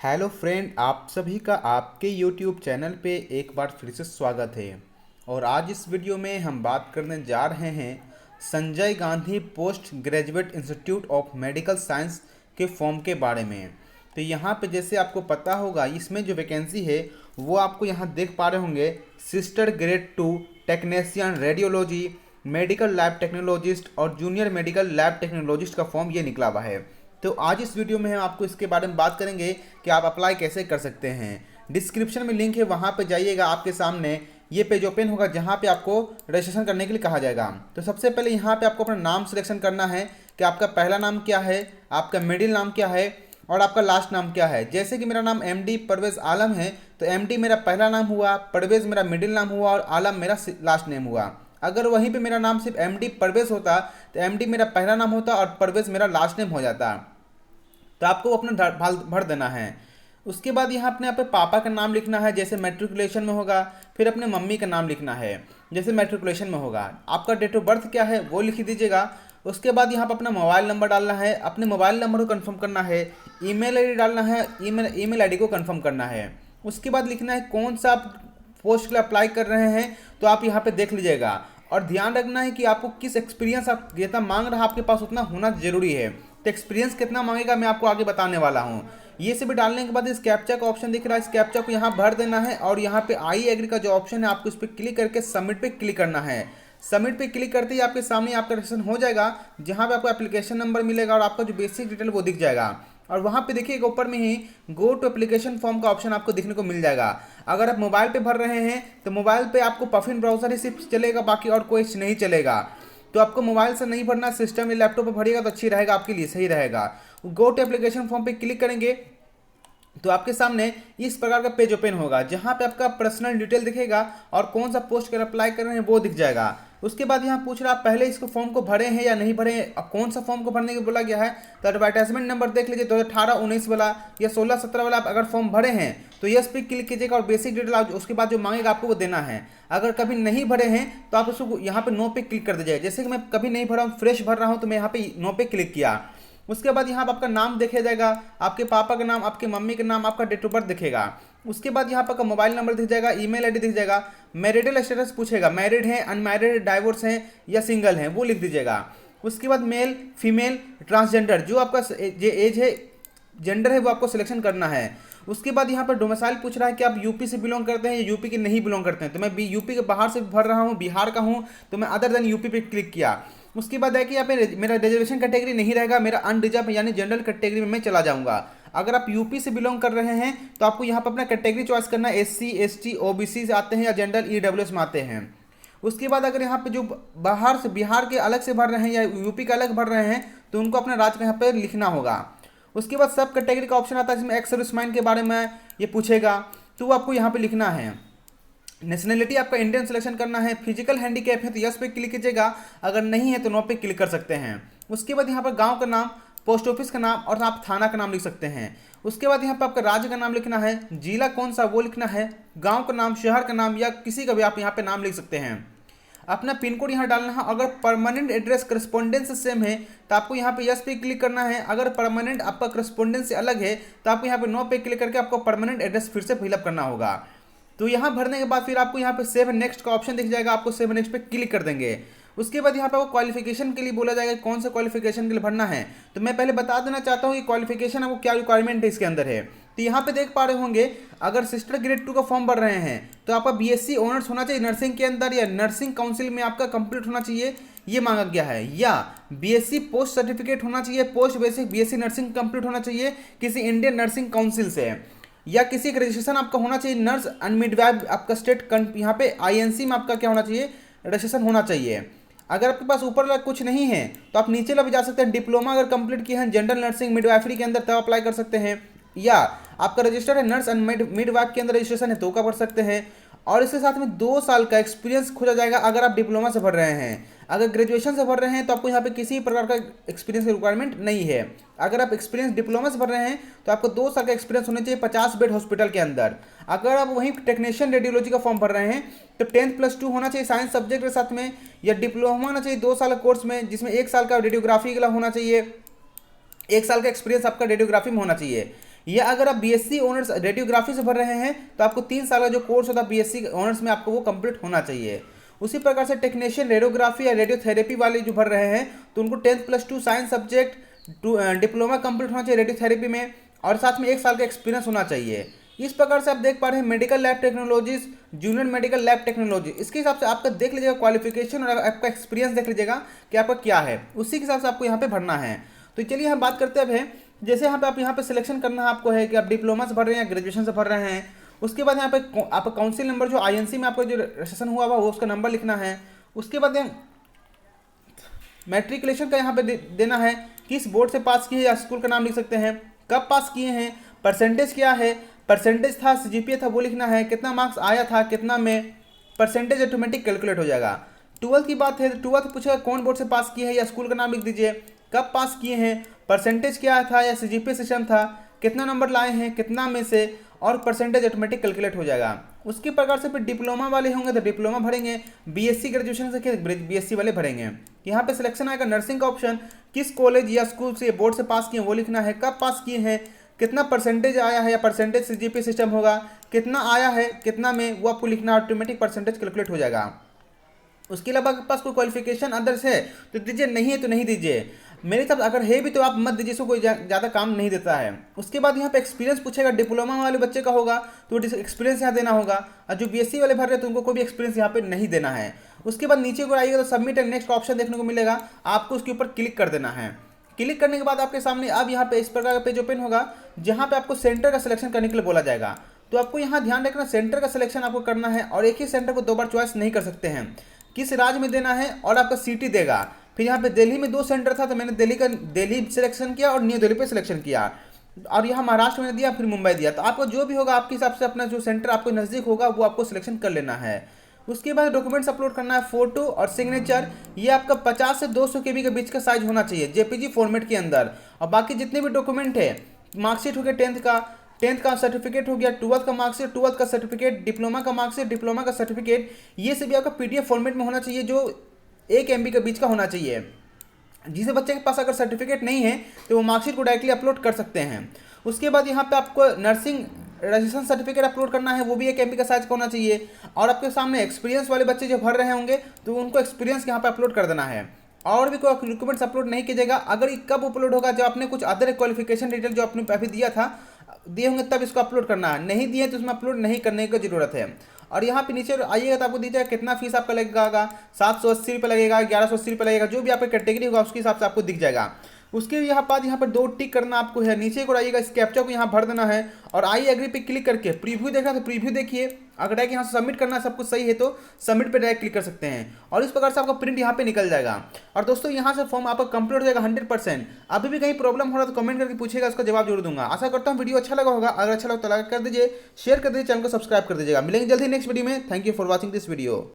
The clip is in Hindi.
हेलो फ्रेंड, आप सभी का आपके यूट्यूब चैनल पे एक बार फिर से स्वागत है। और आज इस वीडियो में हम बात करने जा रहे हैं Sanjay Gandhi post graduate institute of medical science के फॉर्म के बारे में। तो यहाँ पे जैसे आपको पता होगा, इसमें जो वैकेंसी है वो आपको यहाँ देख पा रहे होंगे। Sister grade 2 technician radiology, medical lab technologist और जूनियर मेडिकल लैब टेक्नोलॉजिस्ट का फॉर्म ये निकला हुआ है। तो आज इस वीडियो में हम आपको इसके बारे में बात करेंगे कि आप अप्लाई कैसे कर सकते हैं। डिस्क्रिप्शन में लिंक है, वहाँ पे जाइएगा। आपके सामने ये पेज ओपन होगा जहाँ पे आपको रजिस्ट्रेशन करने के लिए कहा जाएगा। तो सबसे पहले यहाँ पे आपको अपना नाम सिलेक्शन करना है कि आपका पहला नाम क्या है, आपका मिडिल नाम क्या है और आपका लास्ट नाम क्या है। जैसे कि मेरा नाम एमडी परवेज़ आलम है, तो एमडी मेरा पहला नाम हुआ, परवेज़ मेरा मिडिल नाम हुआ और आलम मेरा लास्ट नेम हुआ। अगर वहीं पे मेरा नाम सिर्फ एमडी परवेज़ होता तो एमडी मेरा पहला नाम होता और परवेज़ मेरा लास्ट नेम हो जाता। तो आपको अपना भर देना है। उसके बाद यहाँ अपने पे पापा का नाम लिखना है जैसे मैट्रिकुलेशन में होगा, फिर अपने मम्मी का नाम लिखना है जैसे मैट्रिकुलेशन में होगा। आपका डेट ऑफ बर्थ क्या है वो लिख दीजिएगा। उसके बाद यहाँ पर अपना मोबाइल नंबर डालना है, अपने मोबाइल नंबर को कंफर्म करना है। ईमेल आईडी डालना है, ईमेल आईडी को कंफर्म करना है। उसके बाद लिखना है कौन सा आप पोस्ट के लिए अप्लाई कर रहे हैं, तो आप यहाँ पे देख लीजिएगा। और ध्यान रखना है कि आपको किस एक्सपीरियंस आप जितना मांग रहा है आपके पास उतना होना जरूरी है। तो एक्सपीरियंस कितना मांगेगा मैं आपको आगे बताने वाला हूँ। ये सभी डालने के बाद इस कैप्चा का ऑप्शन दिख रहा है, इस कैप्चा को यहाँ भर देना है और यहाँ पे आई एग्री का जो ऑप्शन है आपको इस पर क्लिक करके सबमिट पे क्लिक करना है। सबमिट पे क्लिक करते ही आपके सामने आपका रजिस्ट्रेशन हो जाएगा, जहाँ पे आपको एप्लीकेशन नंबर मिलेगा और आपका जो बेसिक डिटेल वो दिख जाएगा। और वहाँ पे देखिएगा ऊपर में ही गो टू एप्लीकेशन फॉर्म का ऑप्शन आपको देखने को मिल जाएगा। अगर आप मोबाइल पे भर रहे हैं तो मोबाइल पे आपको पफिन ब्राउजर ही सिर्फ चलेगा, बाकी और कोई नहीं चलेगा। तो आपको मोबाइल से नहीं भरना, सिस्टम या लैपटॉप पे भरिएगा तो अच्छी रहेगा, आपके लिए सही रहेगा। गो टू एप्लीकेशन फॉर्म पे क्लिक करेंगे तो आपके सामने इस प्रकार का पेज ओपन होगा, जहां पे आपका पर्सनल डिटेल दिखेगा और कौन सा पोस्ट कर अप्लाई कर रहे हैं वो दिख जाएगा। उसके बाद यहाँ पूछ रहा आप पहले इसको फॉर्म को भरे हैं या नहीं भरे हैं। अब कौन सा फॉर्म को भरने के बोला गया है, तो एडवर्टाइजमेंट नंबर देख लीजिए 2018-19 वाला या 16-17 वाला। आप अगर फॉर्म भरे हैं तो यस पे क्लिक कीजिएगा और बेसिक डिटेल उसके बाद जो मांगेगा आपको वो देना है। अगर कभी नहीं भरे हैं तो आप उसको यहाँ पे नो पे क्लिक कर दीजिएगा। जैसे कि मैं कभी नहीं भरा हूँ, फ्रेश भर रहा हूँ, तो मैं यहाँ पे नो पे क्लिक किया। उसके बाद यहाँ पर आपका नाम देखा जाएगा, आपके पापा का नाम, आपके मम्मी का नाम, आपका डेट ऑफ बर्थ दिखेगा। उसके बाद यहाँ पर आपका मोबाइल नंबर दिख जाएगा, ईमेल आईडी दिख जाएगा। मैरिटल स्टेटस पूछेगा, मैरिड हैं, अनमैरिड, डाइवोर्स हैं या सिंगल हैं, वो लिख दीजिएगा। उसके बाद मेल, फीमेल, ट्रांसजेंडर, जो आपका जो एज है, जेंडर है, वो आपको सिलेक्शन करना है। उसके बाद यहाँ पर डोमिसाइल पूछ रहा है कि आप यूपी से बिलोंग करते हैं या यूपी के नहीं बिलोंग करते हैं। तो मैं भी यूपी के बाहर से भर रहा हूँ, बिहार का हूँ, तो मैं अदर देन यूपी पे क्लिक किया। उसके बाद है कि यहाँ पे मेरा रिजर्वेशन कैटेगरी नहीं रहेगा, मेरा अनरिजर्व यानी जनरल कैटेगरी में मैं चला जाऊंगा। अगर आप यूपी से बिलोंग कर रहे हैं तो आपको यहाँ पर अपना कैटेगरी चॉइस करना है, एससी, एसटी, ओबीसी से आते हैं या जनरल ईडब्ल्यूएस में आते हैं। उसके बाद अगर यहाँ पे जो बाहर से बिहार के अलग से भर रहे हैं या यूपी का अलग भर रहे हैं तो उनको अपना राज्य का यहाँ पे लिखना होगा। उसके बाद सब कैटेगरी का ऑप्शन आता है जिसमें एक्स सर्विसमैन के बारे में ये पूछेगा, तो वो आपको यहाँ पे लिखना है। नेशनलिटी आपका इंडियन सिलेक्शन करना है। फिजिकल हैंडीकैप है तो यस पे क्लिक कीजिएगा, अगर नहीं है तो नो पे क्लिक कर सकते हैं। उसके बाद यहाँ पर गांव का नाम, पोस्ट ऑफिस का नाम और आप थाना का नाम लिख सकते हैं। उसके बाद यहाँ पर आपका राज्य का नाम लिखना है, जिला कौन सा वो लिखना है, गांव का नाम, शहर का नाम या किसी का भी आप यहाँ पे नाम लिख सकते हैं। अपना पिन कोड यहाँ डालना है। अगर परमानेंट एड्रेस करस्पॉन्डेंस से सेम है तो आपको यहाँ पे यस पे क्लिक करना है। अगर परमानेंट आपका करस्पॉन्डेंस से अलग है तो आपको यहाँ पे नो पे क्लिक करके आपको परमानेंट एड्रेस फिर से फिलअप करना होगा। तो यहाँ भरने के बाद फिर आपको यहाँ पे सेव नेक्स्ट का ऑप्शन दिख जाएगा, आपको सेव नेक्स्ट पे क्लिक कर देंगे। उसके बाद यहाँ पे आपको क्वालिफिकेशन के लिए बोला जाएगा कौन सा क्वालिफिकेशन के लिए भरना है। तो मैं पहले बता देना चाहता हूँ कि क्वालिफिकेशन आपको क्या रिक्वायरमेंट है इसके अंदर है। तो यहाँ पे देख पा रहे होंगे, अगर सिस्टर ग्रेड 2 का फॉर्म भर रहे हैं तो आपका बीएससी ऑनर्स होना चाहिए नर्सिंग के अंदर या नर्सिंग काउंसिल में आपका कंप्लीट होना चाहिए, ये मांगा गया है। या बीएससी पोस्ट सर्टिफिकेट होना चाहिए, post basic BSc nursing complete होना चाहिए किसी इंडियन नर्सिंग काउंसिल से, या किसी एक रजिस्ट्रेशन आपका होना चाहिए नर्स एंड मिडवाइफ, आपका स्टेट यहाँ पे आईएनसी में आपका क्या होना चाहिए, रजिस्ट्रेशन होना चाहिए। अगर आपके पास ऊपर वाला कुछ नहीं है तो आप नीचे वाला भी जा सकते हैं। डिप्लोमा अगर कंप्लीट किए हैं जनरल नर्सिंग मिडवाइफरी के अंदर तब अप्लाई कर सकते हैं, या आपका रजिस्टर्ड है नर्स एंड मिडवाइफ के अंदर रजिस्ट्रेशन है तो का भर सकते हैं। और इसके साथ में 2 साल का एक्सपीरियंस खोजा जाएगा अगर आप डिप्लोमा से भर रहे हैं। अगर ग्रेजुएशन से भर रहे हैं तो आपको यहाँ पे किसी प्रकार का एक्सपीरियंस की रिक्वायरमेंट नहीं है। अगर आप एक्सपीरियंस डिप्लोमा से भर रहे हैं तो आपको 2 साल का एक्सपीरियंस होना चाहिए 50 बेड हॉस्पिटल के अंदर। अगर आप वहीं टेक्नीशियन रेडियोलॉजी का फॉर्म भर रहे हैं तो 10+2 होना चाहिए साइंस सब्जेक्ट के साथ में, या डिप्लोमा होना चाहिए 2 साल का कोर्स में जिसमें 1 साल का रेडियोग्राफी का होना चाहिए, 1 साल का एक्सपीरियंस आपका रेडियोग्राफी में होना चाहिए। या अगर आप बीएससी ऑनर्स रेडियोग्राफी से भर रहे हैं तो आपको 3 साल का जो कोर्स होता है बीएससी ऑनर्स में आपको वो कंप्लीट होना चाहिए। उसी प्रकार से टेक्नीशियन रेडियोग्राफी या रेडियोथेरेपी वाले जो भर रहे हैं तो उनको 10+2 साइंस सब्जेक्ट डिप्लोमा कंप्लीट होना चाहिए रेडियोथेरेपी में, और साथ में 1 साल का एक्सपीरियंस होना चाहिए। इस प्रकार से आप देख पा रहे हैं medical lab technologies, junior medical lab technology, इसके हिसाब से आपका देख लीजिएगा क्वालिफिकेशन और आपका एक्सपीरियंस देख लीजिएगा कि आपका क्या है, उसी के हिसाब से आपको यहाँ पे भरना है। तो चलिए हम बात करते हैं, जैसे यहाँ पे आप यहाँ पे सिलेक्शन करना है आपको है कि आप डिप्लोमा से भर रहे हैं या ग्रेजुएशन से भर रहे हैं। उसके बाद यहाँ पे आपका काउंसिल नंबर जो आईएनसी में आपका जो रजिस्ट्रेशन हुआ हुआ वो उसका नंबर लिखना है। उसके बाद मैट्रिकुलेशन का यहाँ पे देना है, किस बोर्ड से पास किए या स्कूल का नाम लिख सकते हैं, कब पास किए हैं, परसेंटेज क्या है, परसेंटेज था सीजीपीए था वो लिखना है, कितना मार्क्स आया था कितना में, परसेंटेज ऑटोमेटिक कैलकुलेट हो जाएगा। 12th की बात है तो 12th पूछेगा कौन बोर्ड से पास किए हैं या स्कूल का नाम लिख दीजिए, कब पास किए हैं, परसेंटेज क्या था या सीजीपीए सिस्टम था, कितना नंबर लाए हैं कितना में से, और परसेंटेज ऑटोमेटिक कैलकुलेट हो जाएगा। उसके प्रकार से फिर डिप्लोमा वाले होंगे तो डिप्लोमा भरेंगे, बीएससी ग्रेजुएशन से बीएससी वाले भरेंगे। यहाँ पे सिलेक्शन आएगा नर्सिंग का ऑप्शन, किस कॉलेज या स्कूल से बोर्ड से पास किए वो लिखना है, कब पास किए हैं, कितना परसेंटेज आया है या परसेंटेज सीजीपीए सिस्टम होगा, कितना आया है कितना में वो आपको लिखना, ऑटोमेटिक परसेंटेज कैलकुलेट हो जाएगा। उसके अलावा आपके पास कोई क्वालिफिकेशन अदर्स है तो दीजिए, नहीं है तो नहीं दीजिए। मेरे हिसाब से अगर है भी तो आप मत दीजिए, इसको कोई ज़्यादा काम नहीं देता है। उसके बाद यहाँ पे एक्सपीरियंस पूछेगा, डिप्लोमा वाले बच्चे का होगा तो एक्सपीरियंस यहाँ देना होगा, और जो बीएससी वाले भर रहे हैं तो उनको कोई भी एक्सपीरियंस यहाँ पे नहीं देना है। उसके बाद नीचे को आइएगा तो सबमिट एंड नेक्स्ट ऑप्शन देखने को मिलेगा, आपको उसके ऊपर क्लिक कर देना है। क्लिक करने के बाद आपके सामने अब यहाँ पे इस प्रकार का पेज ओपन होगा, जहाँ पे आपको सेंटर का सिलेक्शन करने के लिए बोला जाएगा। तो आपको यहाँ ध्यान रखना, सेंटर का सिलेक्शन आपको करना है और एक ही सेंटर को 2 बार चॉइस नहीं कर सकते हैं, किस राज्य में देना है और आपका सिटी देगा। फिर यहाँ पे दिल्ली में 2 सेंटर था तो मैंने दिल्ली सिलेक्शन किया और न्यू दिल्ली पे सिलेक्शन किया, और यहाँ महाराष्ट्र में दिया फिर मुंबई दिया। तो आपको जो भी होगा आपके हिसाब से अपना जो सेंटर आपको नज़दीक होगा वो आपको सिलेक्शन कर लेना है। उसके बाद डॉक्यूमेंट्स अपलोड करना है, फोटो और सिग्नेचर, ये आपका 50 से 200 KB के बीच का साइज होना चाहिए जेपीजी फॉर्मेट के अंदर। और बाकी जितने भी डॉक्यूमेंट है, मार्कशीट हो गया 10th का सर्टिफिकेट हो गया, 12th का मार्कशीट 12th का सर्टिफिकेट, डिप्लोमा का मार्कशीट डिप्लोमा का सर्टिफिकेट, ये सभी आपका पीडीएफ फॉर्मेट में होना चाहिए जो 1 MB के बीच का होना चाहिए। जिस बच्चे के पास अगर सर्टिफिकेट नहीं है तो वो मार्कशीट को डायरेक्टली अपलोड कर सकते हैं। उसके बाद यहाँ पे आपको नर्सिंग रजिस्ट्रेशन सर्टिफिकेट अपलोड करना है, वो भी 1 MB का साइज का होना चाहिए। और आपके सामने एक्सपीरियंस वाले बच्चे जो भर रहे होंगे तो उनको एक्सपीरियंस यहाँ पे अपलोड कर देना है। और भी कोई डॉक्यूमेंट्स अपलोड नहीं कीजिएगा, अगर ये कब अपलोड होगा जब आपने कुछ अदर क्वालिफिकेशन डिटेल जो आपने अभी दिए होंगे तब इसको अपलोड करना है, नहीं दिए तो उसमें अपलोड नहीं करने की जरूरत है। और यहाँ पे नीचे आइएगा तो आपको दीजिएगा कितना फीस आपका लगेगा, 780 रुपये लगेगा, 1180 रुपये लगेगा, जो भी आपका कैटेगरी होगा उसके हिसाब से आपको दिख जाएगा। उसके यहाँ बाद यहाँ पर 2 टिक करना आपको है, नीचे को आइएगा, इस कैप्चा को यहाँ भर देना है और आई एग्री पे क्लिक करके प्रीव्यू देखना है तो प्रीव्यू देखिए। अगर डायरेक्ट यहाँ से सबमिट करना है सब कुछ सही है तो सबमिट पे डायरेक्ट क्लिक कर सकते हैं और इस प्रकार से आपका प्रिंट यहाँ पे निकल जाएगा। और दोस्तों यहाँ से फॉर्म आपका कंप्लीट हो जाएगा 100%। अभी भी कहीं प्रॉब्लम हो रहा है तो कमेंट करके पूछेगा, उसका जवाब जरूर दूंगा। आशा करता हूँ वीडियो अच्छा लगा होगा, अगर अच्छा लगा तो लाइक कर दीजिए, शेयर कर दीजिए, चैनल को सब्सक्राइब कर दीजिएगा। मिलेंगे जल्दी नेक्स्ट वीडियो में। Thank you for watching this video.